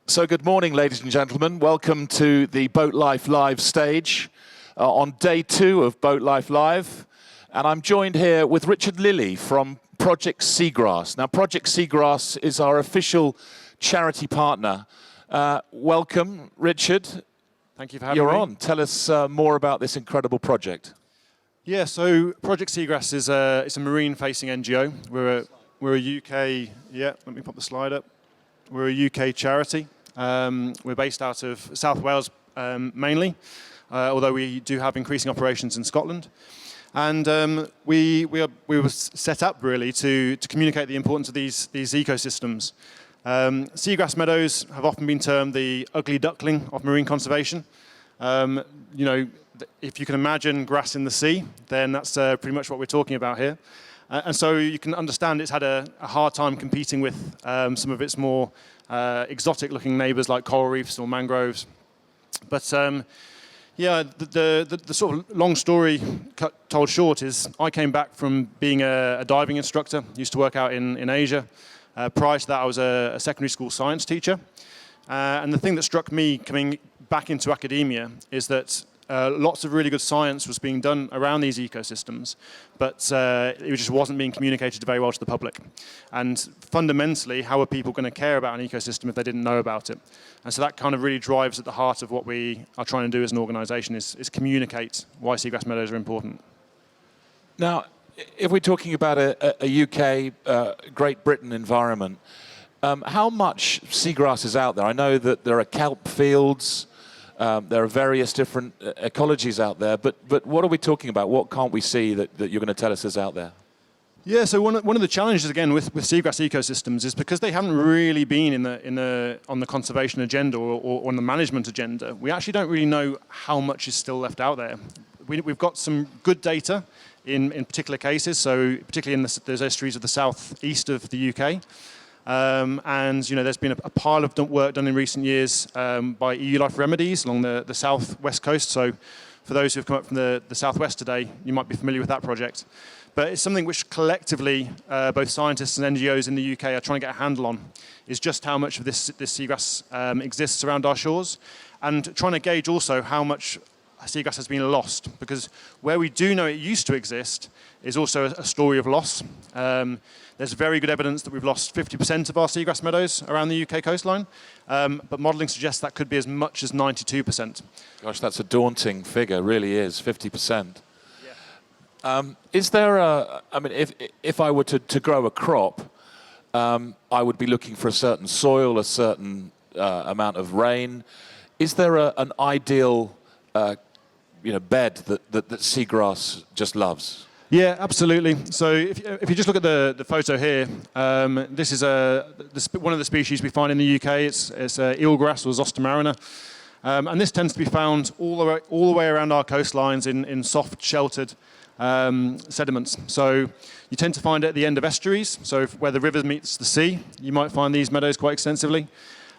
So good morning, ladies and gentlemen. Welcome to the BoatLife Live stage on day 2 of BoatLife Live. And I'm joined here with Richard Lilley from Project Seagrass. Now, Project Seagrass is our official charity partner. Welcome, Richard. Thank you for having me. You're on. Tell us more about this incredible project. Yeah, so Project Seagrass is it's a marine-facing NGO. We're a UK, let me pop the slide up. We're a UK charity. We're based out of South Wales mainly, although we do have increasing operations in Scotland. And we were set up really to communicate the importance of these ecosystems. Seagrass meadows have often been termed the ugly duckling of marine conservation. If you can imagine grass in the sea, then that's pretty much what we're talking about here. And so you can understand it's had a hard time competing with some of its more exotic-looking neighbours like coral reefs or mangroves. But the sort of long story told short is I came back from being a diving instructor, used to work out in Asia. Prior to that, I was a secondary school science teacher. And the thing that struck me coming back into academia is that lots of really good science was being done around these ecosystems, but it just wasn't being communicated very well to the public. And fundamentally, how are people going to care about an ecosystem if they didn't know about it? And so that kind of really drives at the heart of what we are trying to do as an organisation is communicate why seagrass meadows are important. Now, if we're talking about a UK, Great Britain environment, how much seagrass is out there? I know that there are kelp fields. There are various different ecologies out there, but what are we talking about? What can't we see that you're going to tell us is out there? Yeah, so one of the challenges again with seagrass ecosystems is because they haven't really been on the conservation agenda or on the management agenda. We actually don't really know how much is still left out there. We've got some good data in particular cases, so particularly in those estuaries of the southeast of the UK. And there's been a pile of work done in recent years by EU Life Remedies along the south-west coast. So for those who've come up from the southwest today, you might be familiar with that project. But it's something which collectively both scientists and NGOs in the UK are trying to get a handle on, is just how much of this seagrass exists around our shores, and trying to gauge also how much seagrass has been lost, because where we do know it used to exist is also a story of loss. There's very good evidence that we've lost 50% of our seagrass meadows around the UK coastline, but modelling suggests that could be as much as 92%. Gosh, that's a daunting figure, really is, 50%. Yeah. Is there if I were to grow a crop, I would be looking for a certain soil, a certain amount of rain. Is there an ideal bed that seagrass just loves? Yeah, absolutely. So if you just look at the photo here, this is one of the species we find in the UK. It's eelgrass or Zoster marina. And this tends to be found all the way around our coastlines in soft, sheltered sediments. So you tend to find it at the end of estuaries. So where the river meets the sea, you might find these meadows quite extensively.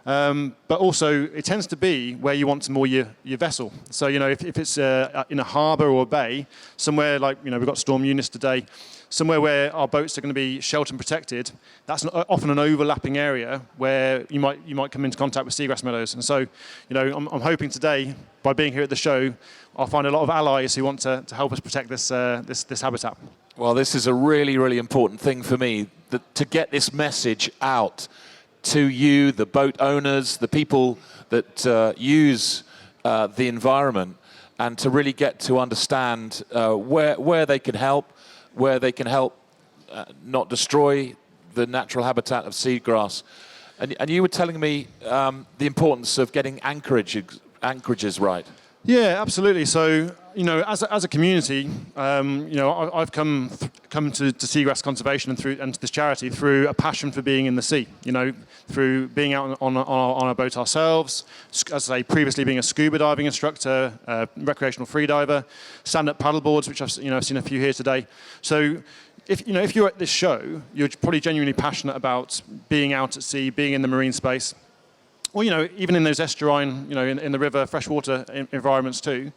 But also, it tends to be where you want to moor your vessel. So, if it's in a harbour or a bay, somewhere like, we've got Storm Eunice today, somewhere where our boats are going to be sheltered and protected, that's often an overlapping area where you might come into contact with seagrass meadows. And so, I'm hoping today, by being here at the show, I'll find a lot of allies who want to help us protect this habitat. Well, this is a really, really important thing for me, to get this message out to you, the boat owners, the people that use the environment, and to really get to understand where they can help, not destroy the natural habitat of seagrass. And you were telling me the importance of getting anchorages right. Yeah, absolutely. So, as a community, I've come to seagrass conservation and to this charity through a passion for being in the sea. Through being out on a boat ourselves, as I say, previously being a scuba diving instructor, recreational freediver, stand-up paddleboards, which I've seen a few here today. So, if you're at this show, you're probably genuinely passionate about being out at sea, being in the marine space. Or, even in those estuarine, in the river, freshwater environments too.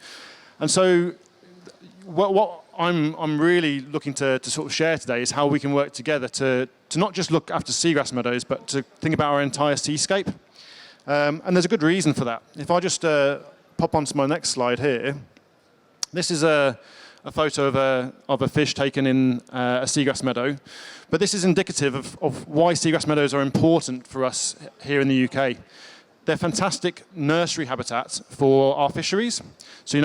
And so what I'm really looking to sort of share today is how we can work together to not just look after seagrass meadows, but to think about our entire seascape. And there's a good reason for that. If I just pop onto my next slide here, this is a photo of a fish taken in a seagrass meadow. But this is indicative of why seagrass meadows are important for us here in the UK. They're fantastic nursery habitats for our fisheries. So,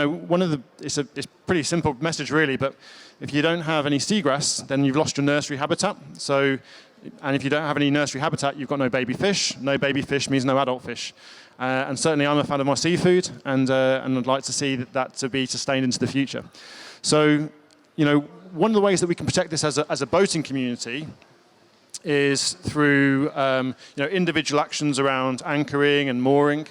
it's a pretty simple message really, but if you don't have any seagrass, then you've lost your nursery habitat. So, and if you don't have any nursery habitat, you've got no baby fish. No baby fish means no adult fish. And certainly I'm a fan of my seafood, and I'd like to see that to be sustained into the future. So, one of the ways that we can protect this as a boating community is through individual actions around anchoring and mooring.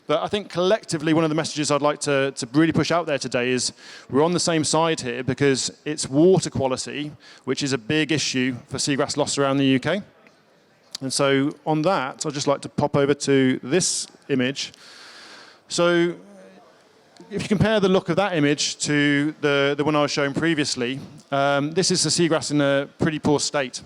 But I think collectively, one of the messages I'd like to really push out there today is we're on the same side here, because it's water quality, which is a big issue for seagrass loss around the UK. And so on that, I'd just like to pop over to this image. So if you compare the look of that image to the one I was showing previously, this is the seagrass in a pretty poor state.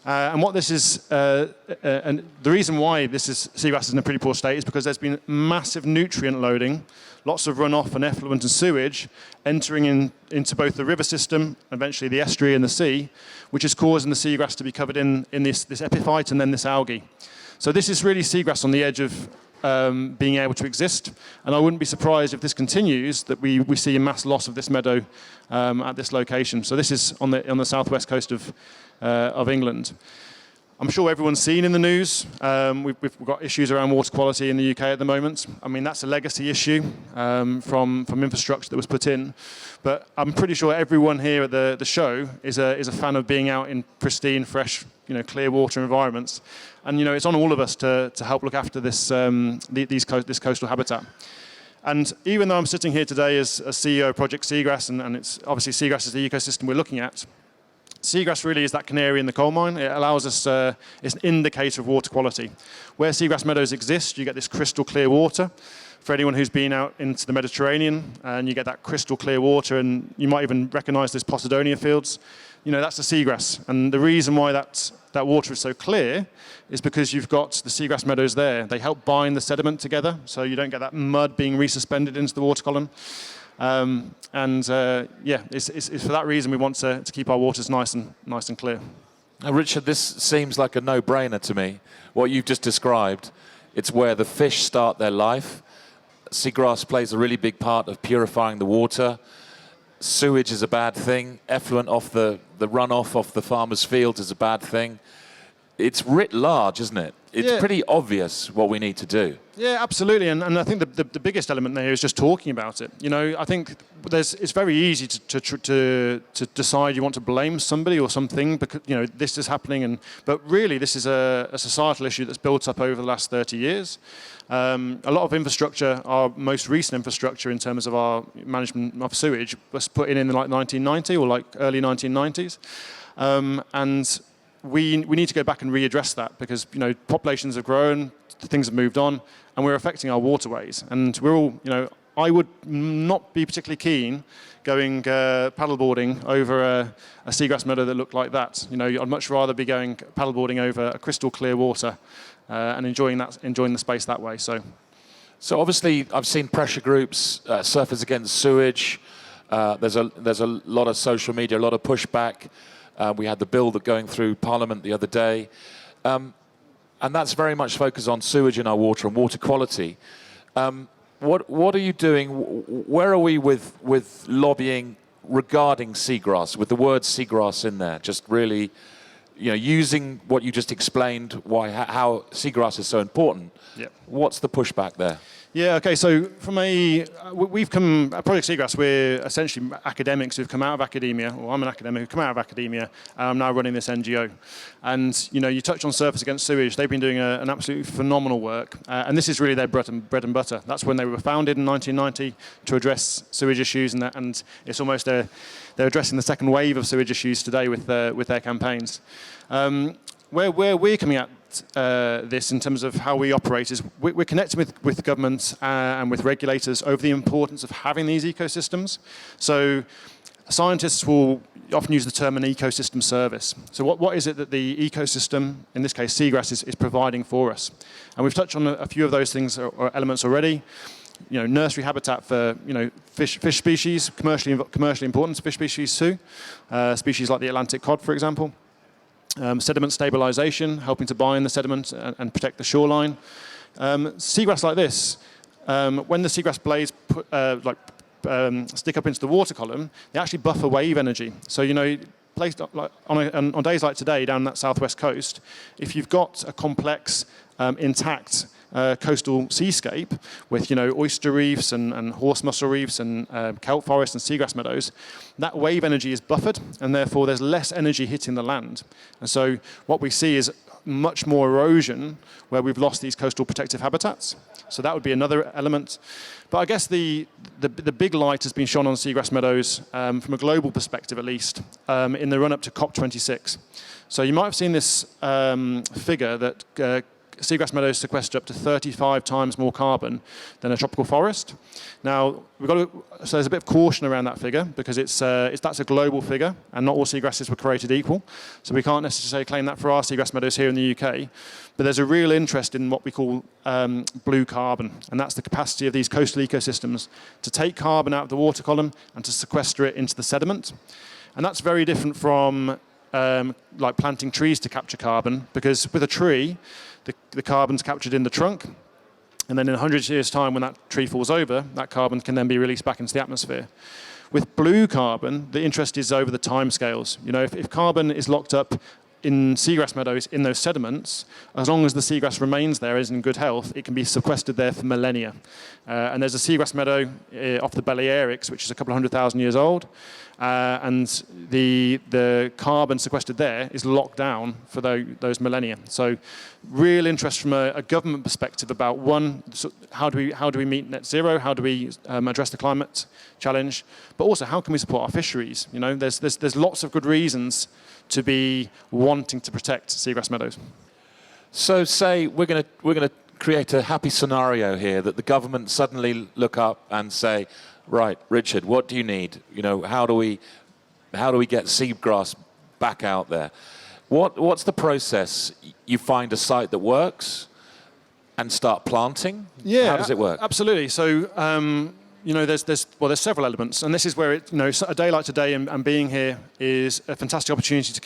And what this is, and the reason why this is seagrass is in a pretty poor state is because there's been massive nutrient loading, lots of runoff and effluent and sewage entering into both the river system, eventually the estuary and the sea, which is causing the seagrass to be covered in this epiphyte and then this algae. So this is really seagrass on the edge of being able to exist. And I wouldn't be surprised if this continues, that we see a mass loss of this meadow at this location. So this is on the southwest coast of England. I'm sure everyone's seen in the news, we've got issues around water quality in the UK at the moment. I mean, that's a legacy issue from infrastructure that was put in. But I'm pretty sure everyone here at the show is a fan of being out in pristine, fresh, clear water environments. And it's on all of us to help look after this coastal habitat. And even though I'm sitting here today as a CEO of Project Seagrass, and it's obviously seagrass is the ecosystem we're looking at, seagrass really is that canary in the coal mine. It allows us, it's an indicator of water quality. Where seagrass meadows exist, you get this crystal clear water. For anyone who's been out into the Mediterranean, and you get that crystal clear water, and you might even recognize these Posidonia fields, that's the seagrass. And the reason why that water is so clear is because you've got the seagrass meadows there. They help bind the sediment together, so you don't get that mud being resuspended into the water column. It's for that reason we want to keep our waters nice and clear. Now, Richard, this seems like a no-brainer to me. What you've just described, it's where the fish start their life. Seagrass plays a really big part of purifying the water. Sewage is a bad thing. Effluent off the runoff off the farmer's fields is a bad thing. It's writ large, isn't it? It's pretty obvious what we need to do. Yeah, absolutely. And I think the biggest element there is just talking about it. I think it's very easy to decide you want to blame somebody or something because, this is happening. But really, this is a societal issue that's built up over the last 30 years. A lot of infrastructure, our most recent infrastructure in terms of our management of sewage, was put in like 1990 or like early 1990s. And we need to go back and readdress that because populations have grown, things have moved on, and we're affecting our waterways. And we're all, I would not be particularly keen going paddleboarding over a seagrass meadow that looked like that. I'd much rather be going paddleboarding over a crystal clear water and enjoying the space that way. So obviously, I've seen pressure groups surface against sewage. There's a lot of social media, a lot of pushback. We had the bill going through Parliament the other day. And that's very much focused on sewage in our water and water quality. What are you doing? Where are we with lobbying regarding seagrass, with the word seagrass in there? Just really, using what you just explained, how seagrass is so important. Yep. What's the pushback there? Yeah, okay, so from we've come, at Project Seagrass, we're essentially academics who've come out of academia, or I'm an academic who've come out of academia, and I'm now running this NGO. And, you touch on surface against sewage, they've been doing an absolutely phenomenal work, and this is really their bread and butter. That's when they were founded in 1990 to address sewage issues, and it's almost they're addressing the second wave of sewage issues today with their campaigns. Where we're coming at this in terms of how we operate is we're connecting with governments and with regulators over the importance of having these ecosystems. So scientists will often use the term an ecosystem service. So what is it that the ecosystem, in this case seagrass, is providing for us? And we've touched on a few of those things or elements already. Nursery habitat for fish species, commercially important fish species too, species like the Atlantic cod, for example. Sediment stabilization, helping to bind the sediment and protect the shoreline. Seagrass like this, when the seagrass blades stick up into the water column, they actually buffer wave energy. So placed on days like today down that southwest coast, if you've got a complex, intact coastal seascape with oyster reefs and horse mussel reefs and kelp forests and seagrass meadows, that wave energy is buffered, and therefore there's less energy hitting the land. And so what we see is much more erosion where we've lost these coastal protective habitats. So that would be another element. But I guess the big light has been shone on seagrass meadows from a global perspective, at least, in the run-up to COP26. So you might have seen this figure that seagrass meadows sequester up to 35 times more carbon than a tropical forest. Now, so there's a bit of caution around that figure because that's a global figure, and not all seagrasses were created equal. So we can't necessarily claim that for our seagrass meadows here in the UK. But there's a real interest in what we call blue carbon, and that's the capacity of these coastal ecosystems to take carbon out of the water column and to sequester it into the sediment. And that's very different from like planting trees to capture carbon, because with a tree, the carbon's captured in the trunk, and then in 100 years' time, when that tree falls over, that carbon can then be released back into the atmosphere. With blue carbon, the interest is over the timescales. If carbon is locked up in seagrass meadows in those sediments, as long as the seagrass remains there, is in good health, it can be sequestered there for millennia. And there's a seagrass meadow off the Balearics, which is a couple of 100,000 years old, and the carbon sequestered there is locked down for those millennia. So real interest from a government perspective about, one, how do we meet net zero, how do we address the climate challenge, but also how can we support our fisheries? There's lots of good reasons to be wanting to protect seagrass meadows. So say we're going to create a happy scenario here that the government suddenly look up and say, right, Richard, what do you need? How do we get seagrass back out there? What's the process? You find a site that works and start planting? Yeah, how does it work? Absolutely. So there's several elements, and this is where a day like today and being here is a fantastic opportunity to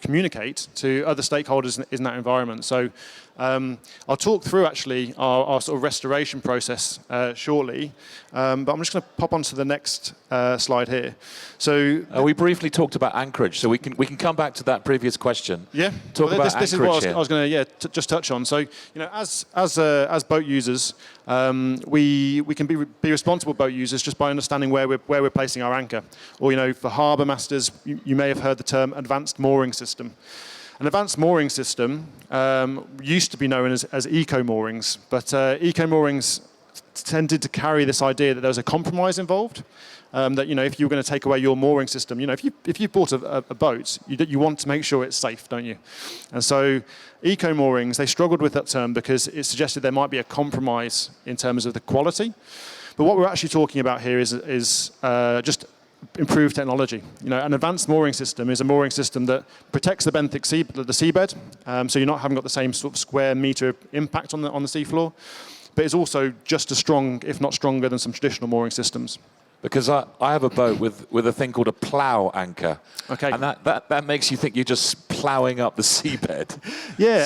communicate to other stakeholders in that environment. So I'll talk through actually our sort of restoration process shortly, but I'm just going to pop onto the next slide here. So we briefly talked about anchorage, so we can come back to that previous question. Yeah, talk about this is anchorage what I was going to just touch on. So as boat users, we can be responsible boat users just by understanding where we're placing our anchor. Or for harbour masters, you may have heard the term advanced mooring system. An advanced mooring system used to be known as eco-moorings, but eco-moorings tended to carry this idea that there was a compromise involved, that if you were going to take away your mooring system, if you bought a boat, you want to make sure it's safe, don't you? And so eco-moorings, they struggled with that term because it suggested there might be a compromise in terms of the quality. But what we're actually talking about here is just improved technology. An advanced mooring system is a mooring system that protects the benthic seabed, so you're not having got the same sort of square meter impact on the seafloor, but it's also just as strong, if not stronger, than some traditional mooring systems. Because I have a boat with a thing called a plow anchor. Okay. And that makes you think you're just plowing up the seabed. Yeah.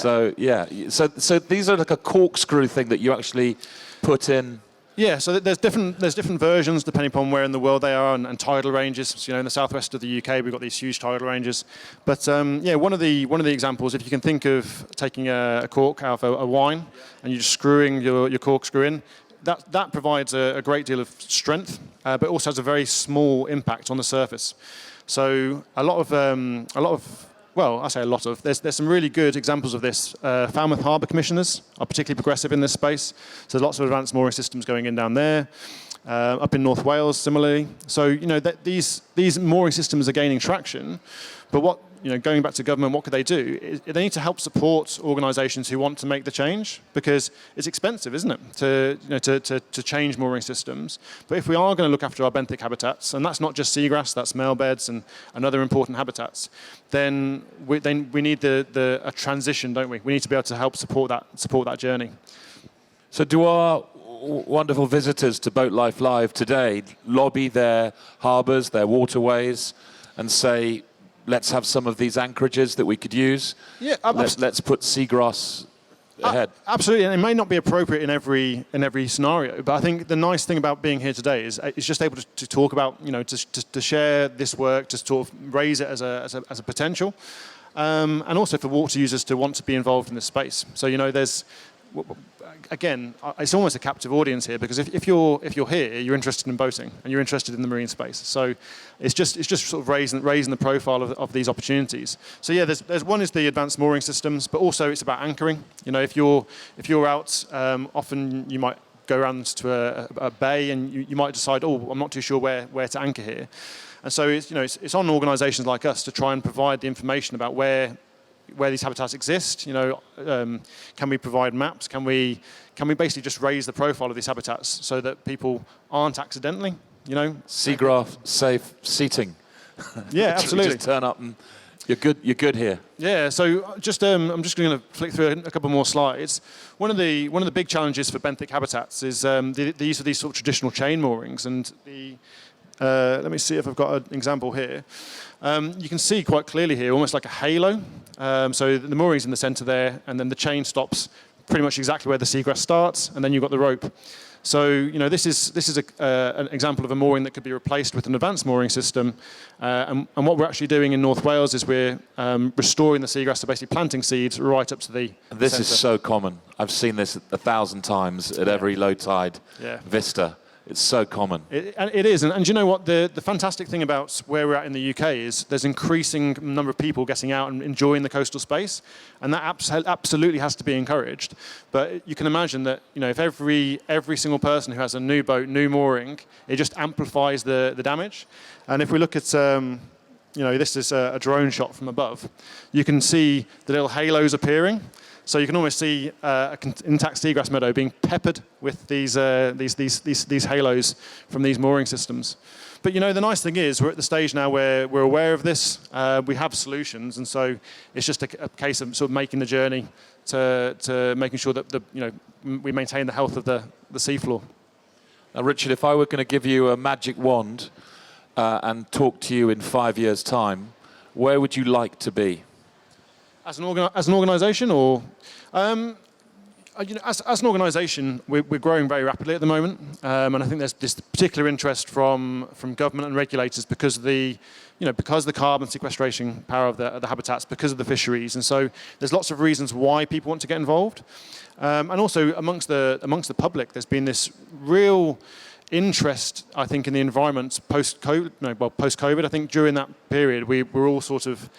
So these are like a corkscrew thing that you actually put in. Yeah, so there's different versions depending upon where in the world they are, and tidal ranges. In the southwest of the UK, we've got these huge tidal ranges. But one of the examples, if you can think of taking a cork out of a wine and you're just screwing your corkscrew in, that provides a great deal of strength, but also has a very small impact on the surface. So there's some really good examples of this. Falmouth Harbour Commissioners are particularly progressive in this space. So there's lots of advanced mooring systems going in down there. Up in North Wales, similarly. So these mooring systems are gaining traction. But going back to government, what could they do? They need to help support organisations who want to make the change, because it's expensive, isn't it, to change mooring systems. But if we are going to look after our benthic habitats, and that's not just seagrass, that's male beds and other important habitats, then we need a transition, don't we? We need to be able to help support that journey. So do our wonderful visitors to BoatLife Live today lobby their harbours, their waterways, and say, let's have some of these anchorages that we could use? Yeah, let's put seagrass ahead. Absolutely, and it may not be appropriate in every scenario, but I think the nice thing about being here today is just able to talk about, to share this work, to sort of raise it as a potential, and also for water users to want to be involved in this space. So there's, again, it's almost a captive audience here, because if you're here, you're interested in boating and you're interested in the marine space. So it's just sort of raising the profile of these opportunities. So yeah, there's one is the advanced mooring systems, but also it's about anchoring. If you're out, often you might go around to a bay and you might decide, oh, I'm not too sure where to anchor here. And so it's on organisations like us to try and provide the information about where these habitats exist. Can we provide maps? Can we basically just raise the profile of these habitats so that people aren't accidentally, Seagrass safe seating. Yeah, absolutely. Just turn up and you're good here. Yeah. So I'm just going to flick through a couple more slides. One of the big challenges for benthic habitats is the use of these sort of traditional chain moorings, and let me see if I've got an example here. You can see quite clearly here, almost like a halo. So the mooring's in the center there, and then the chain stops pretty much exactly where the seagrass starts, and then you've got the rope. So this is an example of a mooring that could be replaced with an advanced mooring system. And what we're actually doing in North Wales is we're restoring the seagrass, so basically planting seeds right up to the This center. is so common. I've seen this 1,000 times at every low tide vista. It's so common. It is, and you know what? The fantastic thing about where we're at in the UK is there's increasing number of people getting out and enjoying the coastal space, and that absolutely has to be encouraged. But you can imagine that if every single person who has a new boat, new mooring, it just amplifies the damage. And if we look at this is a drone shot from above, you can see the little halos appearing. So you can almost see an intact seagrass meadow being peppered with these halos from these mooring systems. But the nice thing is we're at the stage now where we're aware of this. We have solutions, and so it's just a case of sort of making the journey to making sure that we maintain the health of the seafloor. Now, Richard, if I were going to give you a magic wand and talk to you in 5 years' time, where would you like to be? As an organisation, or as an organisation, we're growing very rapidly at the moment, and I think there's this particular interest from government and regulators because of the carbon sequestration power of the habitats, because of the fisheries, and so there's lots of reasons why people want to get involved, and also amongst the public, there's been this real interest, I think, in the environment post-COVID. I think during that period, we were all sort of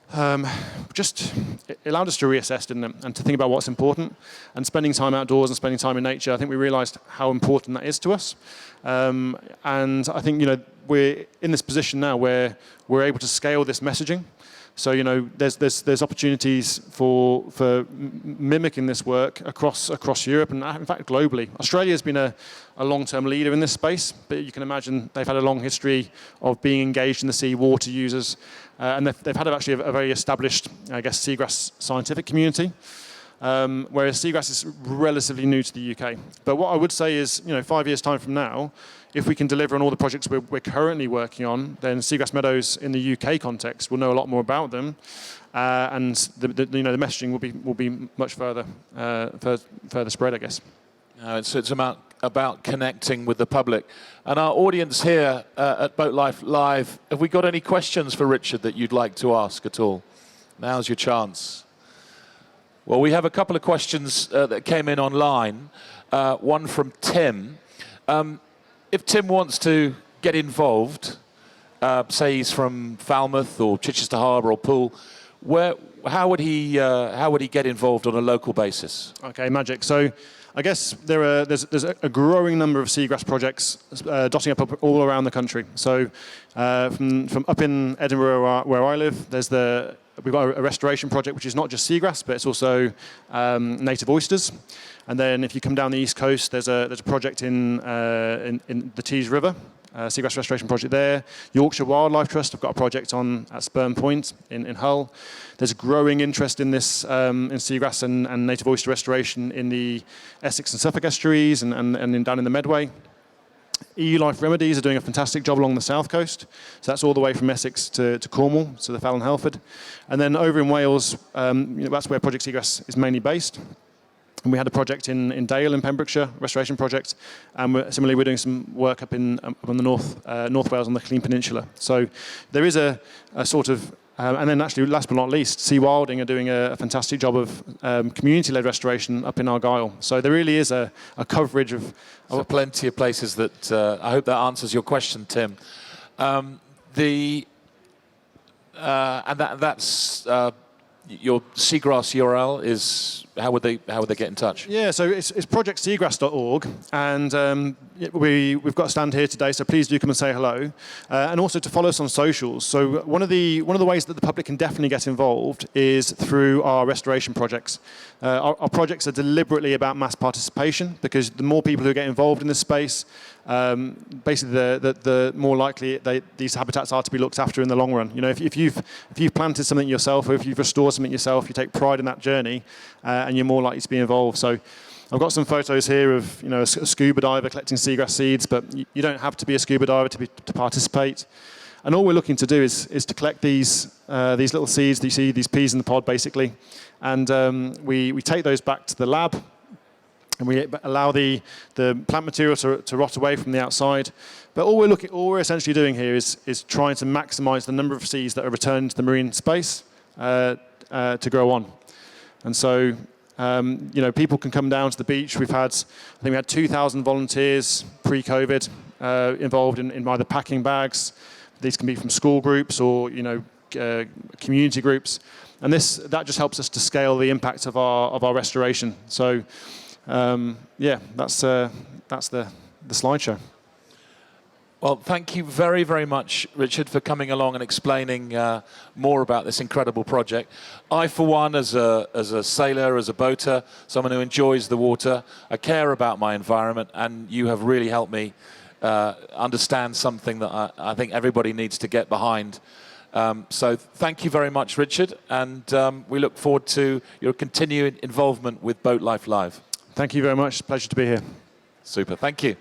it allowed us to reassess, didn't it, and to think about what's important. And spending time outdoors and spending time in nature, I think we realised how important that is to us. And I think we're in this position now where we're able to scale this messaging. So there's opportunities for mimicking this work across Europe and in fact globally. Australia's been a long-term leader in this space, but you can imagine they've had a long history of being engaged in the sea, water users, and they've had actually a very established, I guess, seagrass scientific community. Whereas seagrass is relatively new to the UK. But what I would say is, 5 years' time from now, if we can deliver on all the projects we're currently working on, then seagrass meadows in the UK context will know a lot more about them, and the messaging will be much further spread, I guess. It's about connecting with the public. And our audience here at BoatLife Live, have we got any questions for Richard that you'd like to ask at all? Now's your chance. Well, we have a couple of questions that came in online. One from Tim. If Tim wants to get involved, say he's from Falmouth or Chichester Harbour or Poole, how would he get involved on a local basis? Okay, magic. So I guess there's a growing number of seagrass projects dotting up all around the country. So from up in Edinburgh, where I live, we've got a restoration project which is not just seagrass, but it's also native oysters. And then if you come down the east coast, there's a project in the Tees River, seagrass restoration project there. Yorkshire Wildlife Trust have got a project on at Spurn Point in Hull. There's growing interest in this in seagrass and native oyster restoration in the Essex and Suffolk estuaries and down in the Medway. EU Life Remedies are doing a fantastic job along the south coast. So that's all the way from Essex to Cornwall, so the Fell and Helford. And then over in Wales, that's where Project Seagrass is mainly based. And we had a project in Dale in Pembrokeshire, restoration project, and similarly we're doing some work up in the North Wales on the Clean Peninsula. So there is a sort of, and then actually last but not least, Sea Wilding are doing a fantastic job of community-led restoration up in Argyll. So there really is a coverage of... So plenty of places that, I hope that answers your question, Tim. And that's your Seagrass URL is, how would they get in touch? Yeah, so it's projectseagrass.org, and we've got a stand here today, so please do come and say hello, and also to follow us on socials. So one of the ways that the public can definitely get involved is through our restoration projects. Our projects are deliberately about mass participation, because the more people who get involved in this space, basically the more likely these habitats are to be looked after in the long run. You know, if you've planted something yourself, or if you've restored something yourself, you take pride in that journey, and you're more likely to be involved. So I've got some photos here of a scuba diver collecting seagrass seeds, but you don't have to be a scuba diver to participate. And all we're looking to do is to collect these little seeds that you see, these peas in the pod, basically, and we take those back to the lab, and we allow the plant material to rot away from the outside. But all we're essentially doing here is trying to maximise the number of seeds that are returned to the marine space to grow on. And so, people can come down to the beach. I think we had 2,000 volunteers pre-COVID involved in either packing bags. These can be from school groups or community groups, and that just helps us to scale the impact of our restoration. So, that's the slideshow. Well, thank you very, very much, Richard, for coming along and explaining more about this incredible project. I, for one, as a sailor, as a boater, someone who enjoys the water, I care about my environment, and you have really helped me understand something that I think everybody needs to get behind. So thank you very much, Richard, and we look forward to your continued involvement with BoatLife Live. Thank you very much. Pleasure to be here. Super. Thank you.